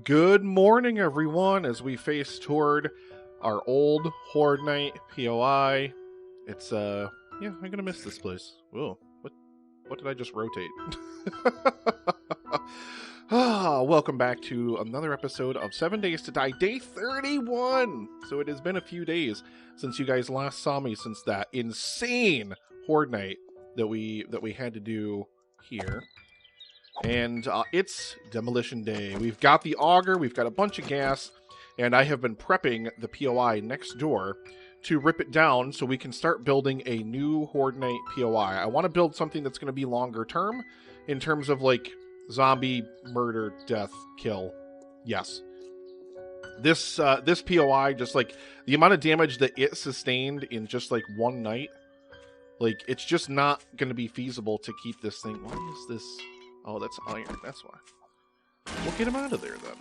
Good morning, everyone, as we face toward our old Horde night POI. It's, yeah, I'm gonna miss this place. Whoa, what did I just rotate? Welcome back to another episode of 7 Days to Die, day 31! So it has been a few days since you guys last saw me since that insane Horde night that we had to do here. And it's Demolition Day. We've got the auger, we've got a bunch of gas, and I have been prepping the POI next door to rip it down so we can start building a new Horde Night POI. I want to build something that's going to be longer term in terms of like zombie murder, death, kill. Yes. This POI, just like the amount of damage that it sustained in just like one night, like it's just not going to be feasible to keep this thing. Why is this? Oh, that's iron. That's why. We'll get him out of there, then.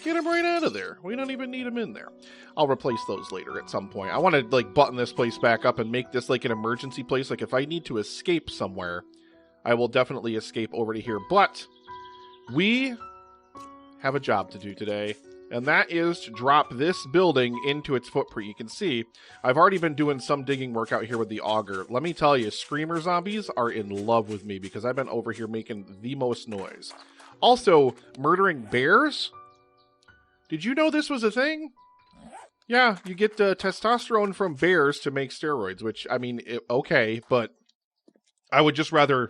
Get him right out of there. We don't even need him in there. I'll replace those later at some point. I want to, like, button this place back up and make this, like, an emergency place. Like, if I need to escape somewhere, I will definitely escape over to here. But we have a job to do today, and that is to drop this building into its footprint. You can see, I've already been doing some digging work out here with the auger. Let me tell you, screamer zombies are in love with me because I've been over here making the most noise. Also, murdering bears? Did you know this was a thing? Yeah, you get testosterone from bears to make steroids, which, I mean, okay, but I would just rather...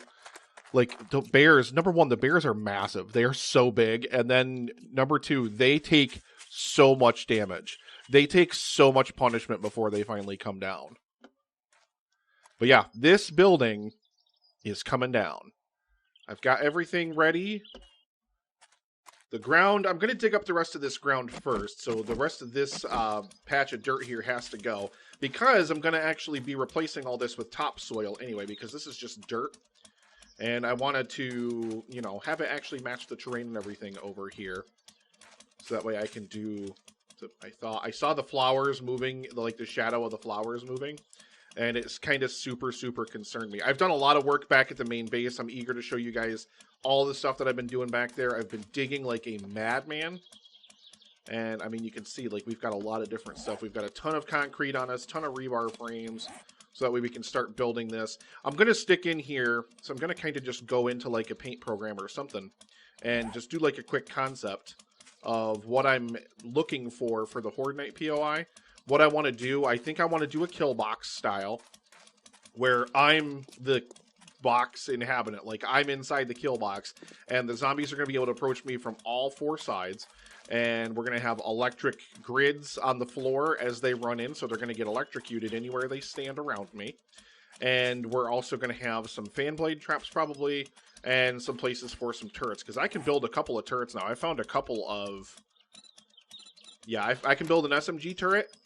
Like, the bears, number one, the bears are massive. They are so big. And then, number two, they take so much damage. They take so much punishment before they finally come down. But yeah, this building is coming down. I've got everything ready. The ground, I'm going to dig up the rest of this ground first. So the rest of this patch of dirt here has to go. Because I'm going to actually be replacing all this with topsoil anyway. Because this is just dirt. And I wanted to, you know, have it actually match the terrain and everything over here. So that way I can do... I saw the flowers moving, like the shadow of the flowers moving. And it's kind of super concerned me. I've done a lot of work back at the main base. I'm eager to show you guys all the stuff that I've been doing back there. I've been digging like a madman. And, I mean, you can see, like, we've got a lot of different stuff. We've got a ton of concrete on us, ton of rebar frames. So that way we can start building this. I'm going to stick in here. So I'm going to kind of just go into like a paint program or something. And just do like a quick concept of what I'm looking for the Horde Night POI. What I want to do, I think I want to do a kill box style. Where I'm the box inhabitant. Like I'm inside the kill box. And the zombies are going to be able to approach me from all four sides. And we're going to have electric grids on the floor as they run in, so they're going to get electrocuted anywhere they stand around me. And we're also going to have some fan blade traps probably, and some places for some turrets, because I can build a couple of turrets now. I found a couple of... Yeah, I can build an SMG turret,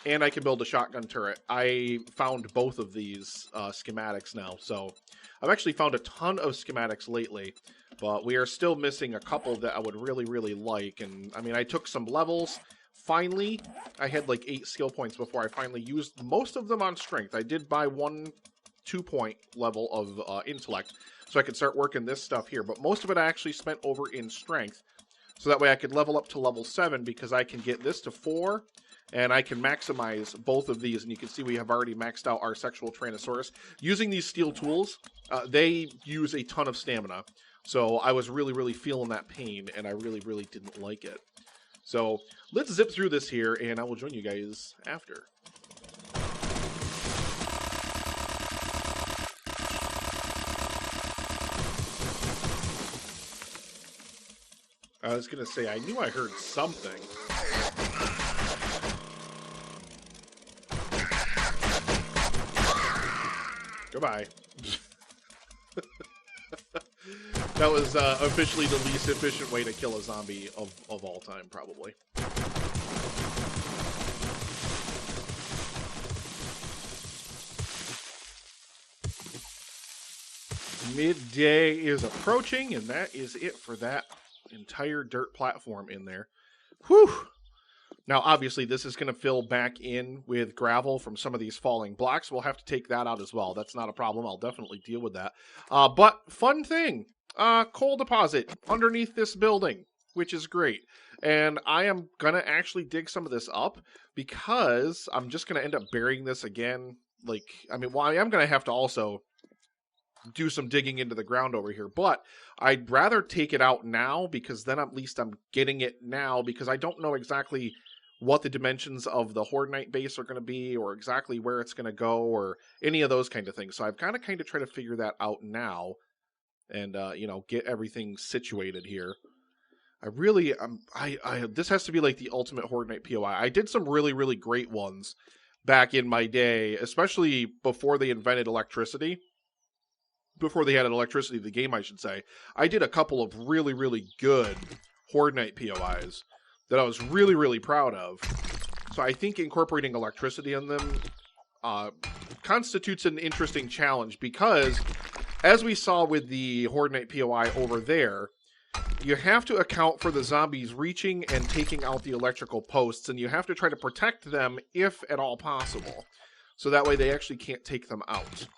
and I can build a shotgun turret. I found both of these schematics now, so I've actually found a ton of schematics lately. But we are still missing a couple that I would really like. And, I mean, I took some levels. Finally, I had like 8 skill points before I finally used most of them on strength. I did buy 1 2-point level of intellect so I could start working this stuff here. But most of it I actually spent over in strength. So that way I could level up to level 7 because I can get this to 4. And I can maximize both of these. And you can see we have already maxed out our sexual Tyrannosaurus. Using these steel tools, they use a ton of stamina. So I was really feeling that pain, and I really didn't like it. So let's zip through this here, and I will join you guys after. I was going to say, I knew I heard something. Goodbye. That was officially the least efficient way to kill a zombie of all time, probably. Midday is approaching, and that is it for that entire dirt platform in there. Whew! Now, obviously, this is going to fill back in with gravel from some of these falling blocks. We'll have to take that out as well. That's not a problem. I'll definitely deal with that. But, fun thing. Coal deposit underneath this building. which is great. And I am going to actually dig some of this up because I'm just going to end up burying this again. Like, I mean, well, I am going to have to also do some digging into the ground over here, but I'd rather take it out now because then at least I'm getting it now, because I don't know exactly what the dimensions of the Horde Knight base are going to be, or exactly where it's going to go, or any of those kind of things. So I've kind of tried to figure that out now and, you know, get everything situated here. I really, this has to be like the ultimate Horde Knight POI. I did some really, really great ones back in my day, especially before they invented electricity. Before they had an electricity to the game, I should say. I did a couple of really, really good Horde Knight POIs that I was really, really proud of. So I think incorporating electricity in them constitutes an interesting challenge, because as we saw with the Horde Knight POI over there, you have to account for the zombies reaching and taking out the electrical posts, and you have to try to protect them if at all possible. So that way they actually can't take them out.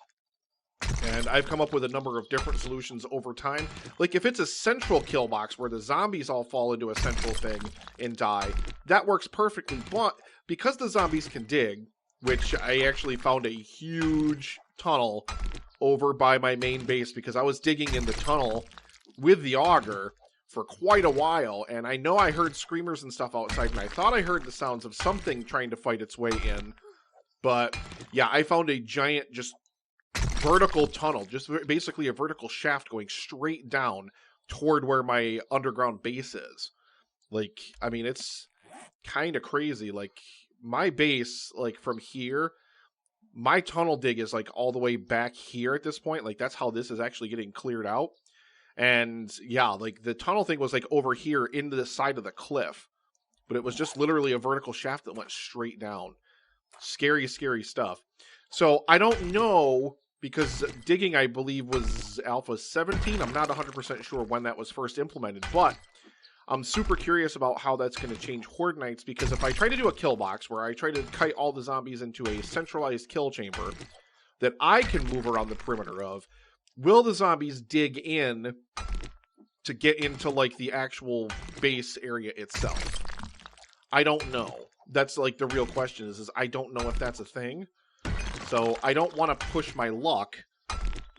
And I've come up with a number of different solutions over time. Like, if it's a central kill box where the zombies all fall into a central thing and die, that works perfectly. But because the zombies can dig, which I actually found a huge tunnel over by my main base, because I was digging in the tunnel with the auger for quite a while, and I know I heard screamers and stuff outside, and I thought I heard the sounds of something trying to fight its way in. But yeah, I found a giant, just vertical tunnel, just basically a vertical shaft going straight down toward where my underground base is. Like, I mean, it's kind of crazy. Like, my base, like, from here, my tunnel dig is like all the way back here at this point. Like, that's how this is actually getting cleared out. And yeah, like, the tunnel thing was like over here into the side of the cliff, but it was just literally a vertical shaft that went straight down. Scary, scary stuff. So I don't know, because digging, I believe, was Alpha 17. I'm not 100% sure when that was first implemented, but I'm super curious about how that's going to change Horde Knights, because if I try to do a kill box where I try to kite all the zombies into a centralized kill chamber that I can move around the perimeter of, will the zombies dig in to get into, like, the actual base area itself? I don't know. That's, like, the real question is I don't know if that's a thing. So I don't want to push my luck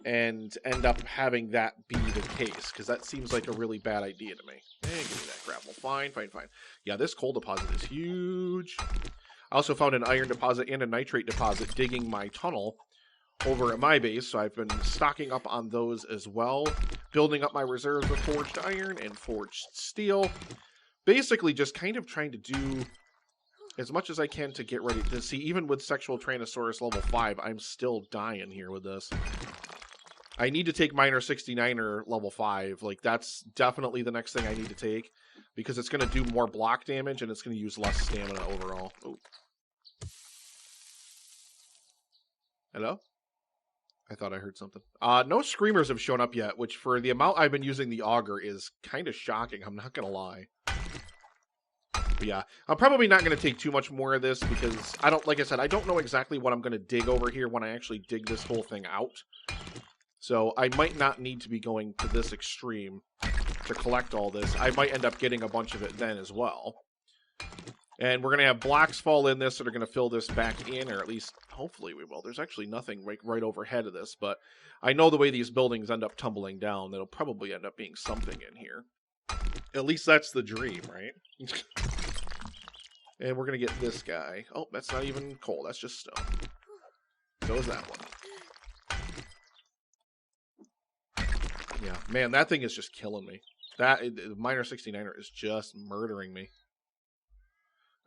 and end up having that be the case, because that seems like a really bad idea to me. Hey, give me that grapple. Fine, fine, fine. Yeah, this coal deposit is huge. I also found an iron deposit and a nitrate deposit digging my tunnel over at my base, so I've been stocking up on those as well, building up my reserves of forged iron and forged steel. Basically just kind of trying to do as much as I can to get ready to see. Even with Sexual Tyrannosaurus level 5, I'm still dying here with this. I need to take Miner 69er level 5. Like, that's definitely the next thing I need to take, because it's going to do more block damage and it's going to use less stamina overall. Oh. Hello? I thought I heard something. No screamers have shown up yet, which for the amount I've been using the auger is kind of shocking. I'm not going to lie. But yeah, I'm probably not going to take too much more of this, because I don't, like I said, I don't know exactly what I'm going to dig over here when I actually dig this whole thing out. So I might not need to be going to this extreme to collect all this. I might end up getting a bunch of it then as well. And we're going to have blocks fall in this that are going to fill this back in, or at least, hopefully we will. There's actually nothing right overhead of this, but I know the way these buildings end up tumbling down, there'll probably end up being something in here. At least that's the dream, right? And we're going to get this guy. Oh, that's not even coal. That's just stone. So is that one. Yeah, man, that thing is just killing me. That Miner 69er is just murdering me.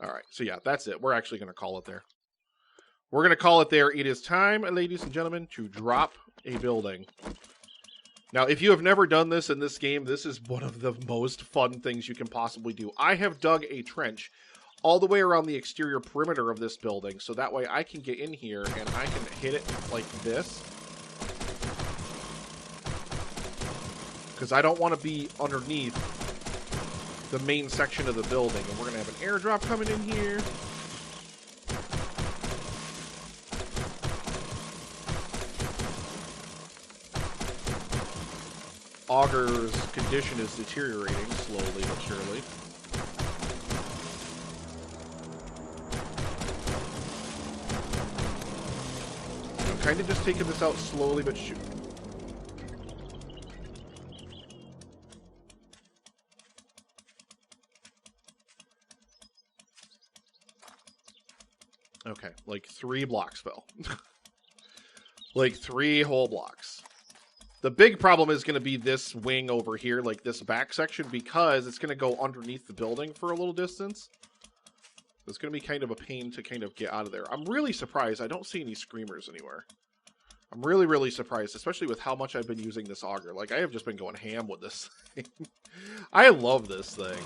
Alright, so yeah, that's it. We're actually going to call it there. We're going to call it there. It is time, ladies and gentlemen, to drop a building. Now, if you have never done this in this game, this is one of the most fun things you can possibly do. I have dug a trench all the way around the exterior perimeter of this building, so that way I can get in here and I can hit it like this. Because I don't want to be underneath the main section of the building. And we're going to have an airdrop coming in here. Augur's condition is deteriorating slowly but surely. I'm kind of just taking this out slowly but surely. Okay, like 3 blocks fell. Like 3 whole blocks. The big problem is going to be this wing over here, like this back section, because it's going to go underneath the building for a little distance. It's going to be kind of a pain to kind of get out of there. I'm really surprised I don't see any screamers anywhere. I'm really, really surprised, especially with how much I've been using this auger. Like, I have just been going ham with this thing. I love this thing.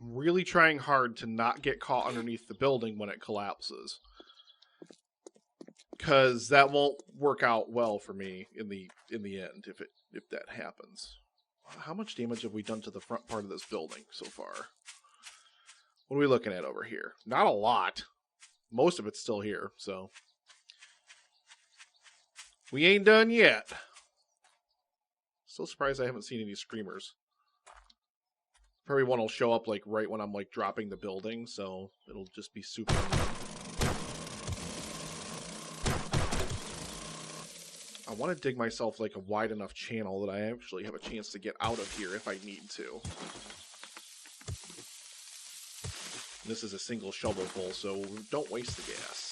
I'm really trying hard to not get caught underneath the building when it collapses. Because that won't work out well for me in the end if that happens. How much damage have we done to the front part of this building so far? What are we looking at over here? Not a lot. Most of it's still here, so. We ain't done yet. Still surprised I haven't seen any screamers. Probably one will show up like right when I'm like dropping the building, so it'll just be super. I want to dig myself like a wide enough channel that I actually have a chance to get out of here if I need to. This is a single shovelful, so don't waste the gas.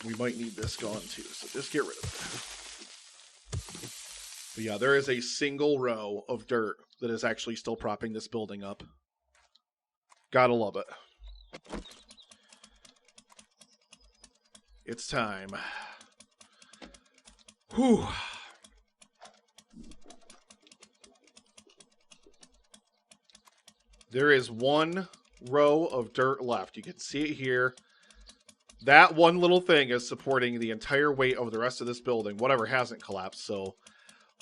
We might need this gone too, so just get rid of it. But yeah, there is a single row of dirt that is actually still propping this building up. Gotta love it. It's time. Whew. There is one row of dirt left. You can see it here. That one little thing is supporting the entire weight of the rest of this building, whatever hasn't collapsed, so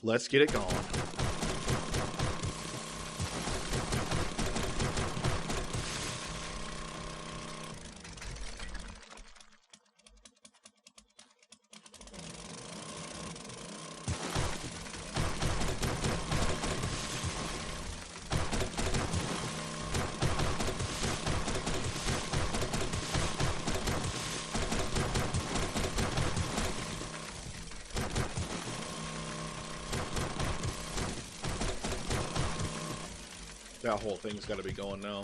let's get it going. That whole thing's got to be going now.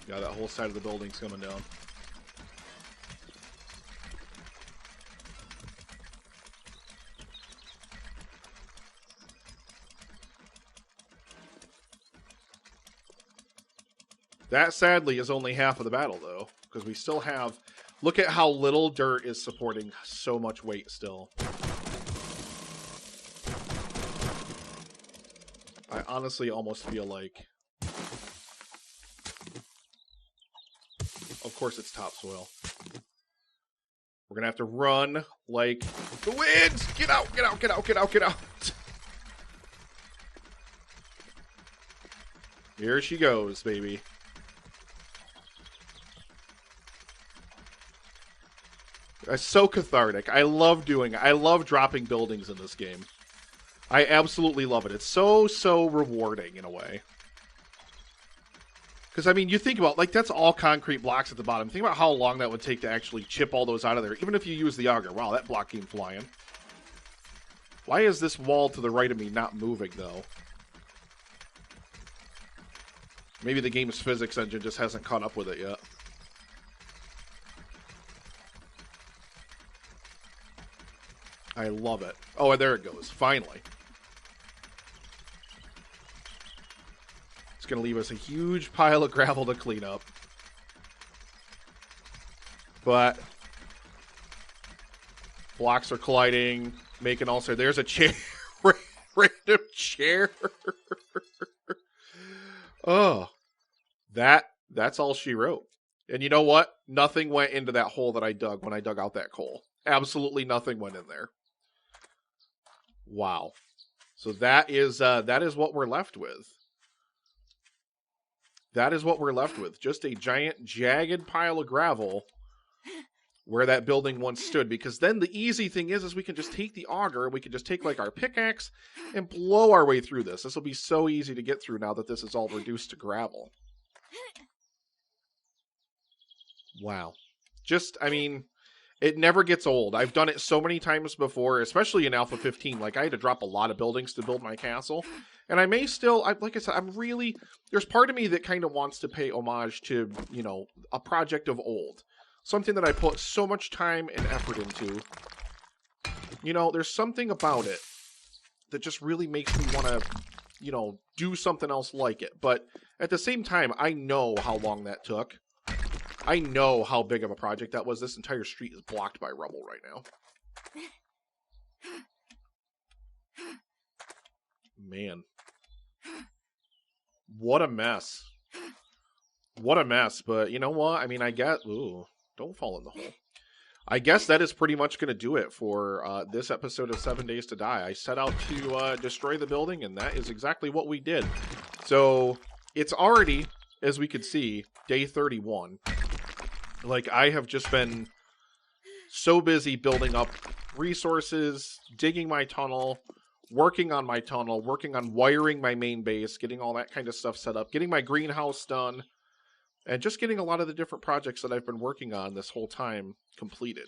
Yeah, that whole side of the building's coming down. That, sadly, is only half of the battle, though, because we still have... Look at how little dirt is supporting so much weight still. I honestly almost feel like... Of course it's topsoil. We're gonna have to run like the wind! Get out, get out, get out, get out, get out! Here she goes, baby. It's so cathartic. I love doing it. I love dropping buildings in this game. I absolutely love it. It's so rewarding in a way. Because, I mean, you think about, like, that's all concrete blocks at the bottom. Think about how long that would take to actually chip all those out of there, even if you use the auger. Wow, that block came flying. Why is this wall to the right of me not moving, though? Maybe the game's physics engine just hasn't caught up with it yet. I love it. Oh, and there it goes. Finally. It's going to leave us a huge pile of gravel to clean up. But blocks are colliding, making all sorts. There's a chair. Random chair. Oh. That's all she wrote. And you know what? Nothing went into that hole that I dug when I dug out that coal. Absolutely nothing went in there. Wow. So that is what we're left with. That is what we're left with. Just a giant, jagged pile of gravel where that building once stood. Because then the easy thing is we can just take the auger, and we can just take like our pickaxe and blow our way through this. This will be so easy to get through now that this is all reduced to gravel. Wow. Just, I mean, it never gets old. I've done it so many times before, especially in Alpha 15. Like, I had to drop a lot of buildings to build my castle. And I may still, like I said, there's part of me that kind of wants to pay homage to, you know, a project of old. Something that I put so much time and effort into. You know, there's something about it that just really makes me want to, you know, do something else like it. But at the same time, I know how long that took. I know how big of a project that was. This entire street is blocked by rubble right now. Man. What a mess. What a mess. But you know what? I mean, I get... Ooh, don't fall in the hole. I guess that is pretty much going to do it for this episode of 7 Days to Die. I set out to destroy the building, and that is exactly what we did. So, it's already, as we could see, day 31. Like, I have just been so busy building up resources, digging my tunnel, working on my tunnel, working on wiring my main base, getting all that kind of stuff set up, getting my greenhouse done, and just getting a lot of the different projects that I've been working on this whole time completed.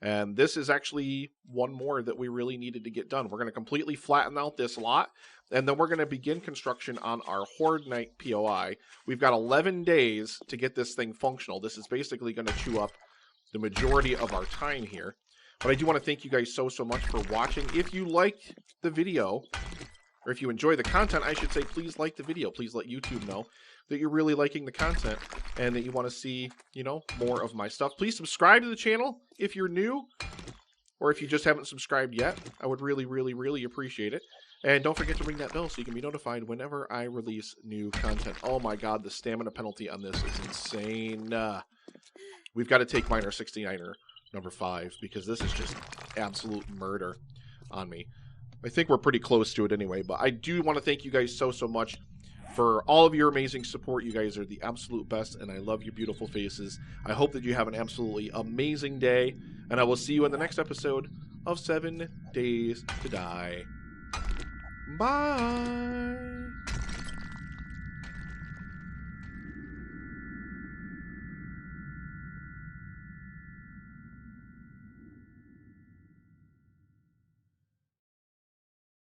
And this is actually one more that we really needed to get done. We're going to completely flatten out this lot, and then we're going to begin construction on our Horde Night POI. We've got 11 days to get this thing functional. This is basically going to chew up the majority of our time here. But I do want to thank you guys so much for watching. If you liked the video, or if you enjoy the content, I should say, please like the video. Please let YouTube know that you're really liking the content and that you want to see, you know, more of my stuff. Please subscribe to the channel if you're new, or if you just haven't subscribed yet. I would really, really, really appreciate it. And don't forget to ring that bell so you can be notified whenever I release new content. Oh my god, the stamina penalty on this is insane. We've got to take Miner 69er number 5 because this is just absolute murder on me. I think we're pretty close to it anyway, but I do want to thank you guys so much for all of your amazing support. You guys are the absolute best, and I love your beautiful faces. I hope that you have an absolutely amazing day, and I will see you in the next episode of 7 Days to Die. Bye!